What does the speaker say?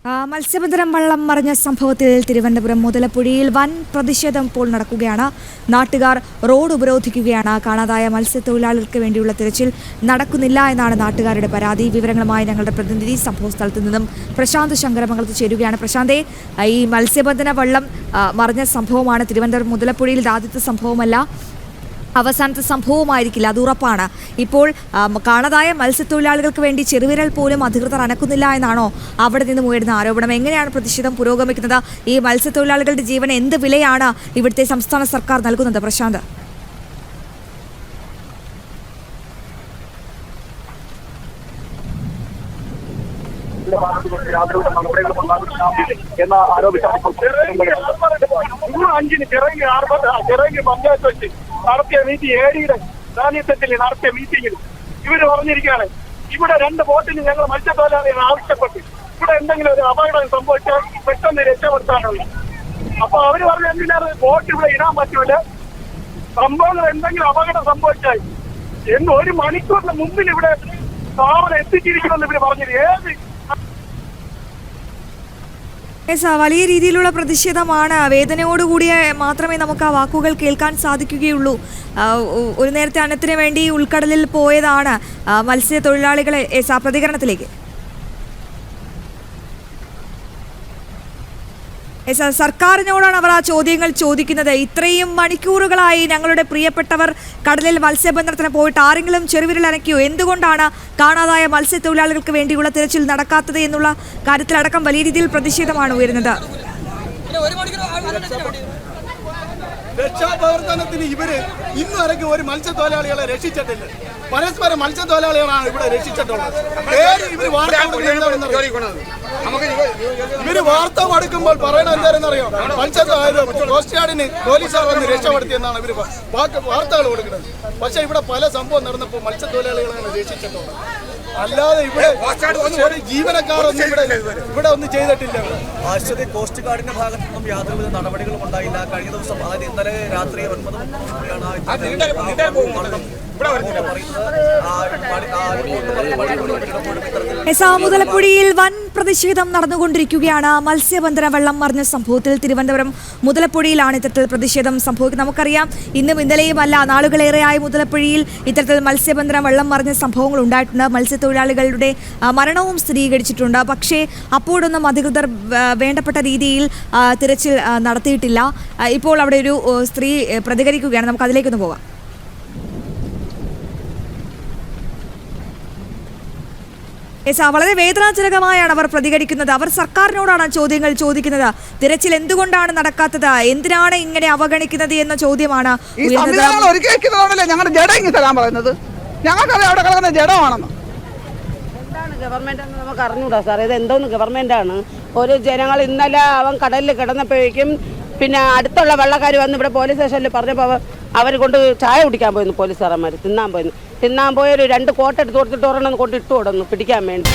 മത്സ്യബന്ധനം വള്ളം മറിഞ്ഞ സംഭവത്തിൽ തിരുവനന്തപുരം മുതലപ്പുഴയിൽ വൻ പ്രതിഷേധം ഇപ്പോൾ നടക്കുകയാണ്. നാട്ടുകാർ റോഡ് ഉപരോധിക്കുകയാണ്. കാണാതായ മത്സ്യത്തൊഴിലാളികൾക്ക് വേണ്ടിയുള്ള തിരച്ചിൽ നടക്കുന്നില്ല എന്നാണ് നാട്ടുകാരുടെ പരാതി. വിവരങ്ങളുമായി ഞങ്ങളുടെ പ്രതിനിധി സംഭവസ്ഥലത്ത് നിന്നും പ്രശാന്ത് ശങ്കരമംഗലത്ത് ചേരുകയാണ്. പ്രശാന്തേ, ഈ മത്സ്യബന്ധന വള്ളം മറിഞ്ഞ സംഭവമാണ് തിരുവനന്തപുരം മുതലപ്പുഴയിൽ ആദ്യത്തെ സംഭവമല്ല, അവസാനത്തെ സംഭവമായിരിക്കില്ല, അത് ഉറപ്പാണ്. ഇപ്പോൾ കാണാതായ മത്സ്യത്തൊഴിലാളികൾക്ക് വേണ്ടി ചെറുവിരൽ പോലും അധികൃതർ അനക്കുന്നില്ല എന്നാണോ അവിടെ നിന്നും ഉയരുന്ന ആരോപണം? എങ്ങനെയാണ് പ്രതിഷേധം പുരോഗമിക്കുന്നത്? ഈ മത്സ്യത്തൊഴിലാളികളുടെ ജീവന് എന്ത് വിലയാണ് ഇവിടുത്തെ സംസ്ഥാന സർക്കാർ നൽകുന്നത്? പ്രശാന്ത്, എന്ന ആരോപിച്ചാണ് പഞ്ചായത്ത് വെച്ച് നടത്തിയ മീറ്റിംഗ് ഏരിയുടെ സാന്നിധ്യത്തിൽ നടത്തിയ മീറ്റിംഗിൽ ഇവര് പറഞ്ഞിരിക്കുകയാണ്, ഇവിടെ 2 ബോട്ടിന് ഞങ്ങൾ മത്സ്യത്തൊഴിലാളികൾ ആവശ്യപ്പെട്ടു, ഇവിടെ എന്തെങ്കിലും ഒരു അപകടം സംഭവിച്ചാൽ പെട്ടെന്ന് രക്ഷപ്പെടുത്താനുള്ള. അപ്പൊ അവര് പറഞ്ഞ എന്തിനാണ് ബോട്ട് ഇവിടെ ഇടാൻ പറ്റൂല, സംഭവങ്ങൾ എന്തെങ്കിലും അപകടം സംഭവിച്ചാൽ എന്ന് 1 മണിക്കൂറിന് മുമ്പിൽ ഇവിടെ സ്ഥാപനം എത്തിച്ചിരിക്കുമെന്ന് ഇവര് പറഞ്ഞത്. വലിയ രീതിയിലുള്ള പ്രതിഷേധമാണ്. വേദനയോടുകൂടിയ മാത്രമേ നമുക്ക് ആ വാക്കുകൾ കേൾക്കാൻ സാധിക്കുകയുള്ളൂ. ഒരു നേരത്തെ അന്നത്തിന് വേണ്ടി ഉൾക്കടലിൽ പോയതാണ് മത്സ്യത്തൊഴിലാളികളെ. പ്രതികരണത്തിലേക്ക് സർക്കാരിനോടാണ് അവർ ആ ചോദ്യങ്ങൾ ചോദിക്കുന്നത്. ഇത്രയും മണിക്കൂറുകളായി ഞങ്ങളുടെ പ്രിയപ്പെട്ടവർ കടലിൽ മത്സ്യബന്ധനത്തിന് പോയിട്ട് ആരെങ്കിലും ചെറുവിരൽ അനക്കിയോ? എന്തുകൊണ്ടാണ് കാണാതായ മത്സ്യത്തൊഴിലാളികൾക്ക് വേണ്ടിയുള്ള തിരച്ചിൽ നടക്കാത്തത് എന്നുള്ള കാര്യത്തിലടക്കം വലിയ രീതിയിൽ പ്രതിഷേധമാണ് ഉയരുന്നത്. രക്ഷാപ്രവർത്തനത്തിന് ഇവര് ഇന്നുവരെയ്ക്കും ഒരു മത്സ്യത്തൊഴിലാളികളെ രക്ഷിച്ചിട്ടില്ല. പരസ്പരം മത്സ്യത്തൊഴിലാളികളാണ് ഇവിടെ രക്ഷിച്ചിട്ടുള്ളത്. ഇവര് വാർത്ത കൊടുക്കുമ്പോൾ പറയണ എന്താണെന്നറിയോ? കോസ്റ്റ് ഗാർഡിന് പോലീസുകാർ വന്ന് രക്ഷപ്പെടുത്തിയെന്നാണ് ഇവര് വാർത്തകൾ കൊടുക്കുന്നത്. പക്ഷെ ഇവിടെ പല സംഭവം നടന്നപ്പോൾ മത്സ്യത്തൊഴിലാളികളാണ് രക്ഷിച്ചിട്ടുള്ളത്. അല്ലാതെ ഇവിടെ ജീവനക്കാരൊന്നും ഇവിടെ ഒന്നും ചെയ്തിട്ടില്ല. ആശ്വതി കോസ്റ്റ് ഗാർഡിന്റെ ഭാഗത്തു നിന്നും യാതൊരുവിധ നടപടികളും ഉണ്ടായില്ല. കഴിഞ്ഞ ദിവസം, അതായത് ഇന്നലെ രാത്രി 9 മുതലപ്പുഴയിൽ വൻ പ്രതിഷേധം നടന്നുകൊണ്ടിരിക്കുകയാണ്. മത്സ്യബന്ധന വള്ളം മറിഞ്ഞ സംഭവത്തിൽ തിരുവനന്തപുരം മുതലപ്പുഴയിലാണ് ഇത്തരത്തിൽ പ്രതിഷേധം സംഭവിക്കുന്നത്. നമുക്കറിയാം, ഇന്നും ഇന്നലെയുമല്ല, നാളുകളേറെയായി മുതലപ്പുഴയിൽ ഇത്തരത്തിൽ മത്സ്യബന്ധന വള്ളം മറിഞ്ഞ സംഭവങ്ങൾ ഉണ്ടായിട്ടുണ്ട്. മത്സ്യത്തൊഴിലാളികളുടെ മരണവും സ്ഥിരീകരിച്ചിട്ടുണ്ട്. പക്ഷേ അപ്പോഴൊന്നും അധികൃതർ വേണ്ടപ്പെട്ട രീതിയിൽ തിരച്ചിൽ നടത്തിയിട്ടില്ല. ഇപ്പോൾ അവിടെ ഒരു സ്ത്രീ പ്രതികരിക്കുകയാണ്. നമുക്ക് അതിലേക്കൊന്ന് പോകാം. വളരെ വേദനാജനകമായാണ് അവർ പ്രതികരിക്കുന്നത്. അവർ സർക്കാരിനോടാണ് ചോദ്യങ്ങൾ ചോദിക്കുന്നത്. തിരച്ചിൽ എന്തുകൊണ്ടാണ് നടക്കാത്തത്, എന്തിനാണ് ഇങ്ങനെ അവഗണിക്കുന്നത് എന്ന ചോദ്യമാണ് ഞങ്ങളുടെ ജഡം ഇങ്ങനെ തരാൻ പറയുന്നത്. ഞങ്ങൾക്കറിയാം അവിടെ കിടക്കുന്ന ജഡമാണെന്ന്. എന്താണ് ഗവൺമെന്റ് എന്ന് നമുക്ക് അറിഞ്ഞൂടാ സാർ. ഇത് എന്തോന്ന് ഗവൺമെന്റാണ്? ഒരു ജനങ്ങൾ ഇന്നലെ അവൻ കടലിൽ കിടന്നപ്പോഴേക്കും പിന്നെ അടുത്തുള്ള വെള്ളക്കാർ വന്ന് ഇവിടെ പോലീസ് സ്റ്റേഷനിൽ പറഞ്ഞപ്പോൾ അവർ കൊണ്ട് ചായ കുടിക്കാൻ പോയിരുന്നു. പോലീസുകാരന്മാർ തിന്നാൻ പോയിരുന്നു. തിന്നാൻ പോയൊരു 2 കോട്ടെടുത്ത് കൊടുത്തിട്ട് ഒരെണ്ണം കൊണ്ട് ഇട്ടു കൊടുന്നു പിടിക്കാൻ വേണ്ടി.